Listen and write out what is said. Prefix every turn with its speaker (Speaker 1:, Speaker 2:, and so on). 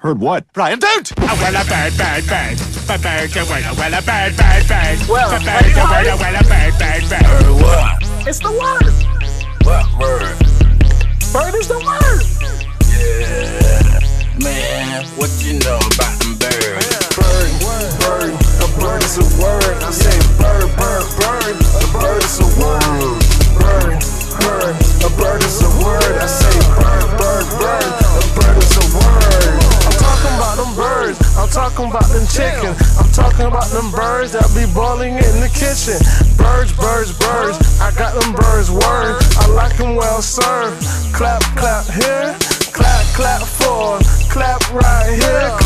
Speaker 1: Heard what?
Speaker 2: Brian, don't! Oh, well, a bird, bird, bird. A bird, a word, a well, a bird, bird, bird.
Speaker 3: Well,
Speaker 2: a bird, a word, a well, a bird, bird, bird.
Speaker 4: Bird what?
Speaker 3: It's the word.
Speaker 4: What word?
Speaker 3: Bird is the word.
Speaker 4: Yeah, man, what you know about them birds?
Speaker 3: Bird, bird, a bird is a word. I say bird, bird, bird, a bird is a word. Bird, bird, a bird is a word. I say bird, bird, bird, a bird is a word. I'm talking about them birds, I'm talking about them chicken, I'm talking about them birds that be boiling in the kitchen. Birds, birds, birds, I got them birds word. I like them well served. Clap, clap here, clap, clap for, clap right here.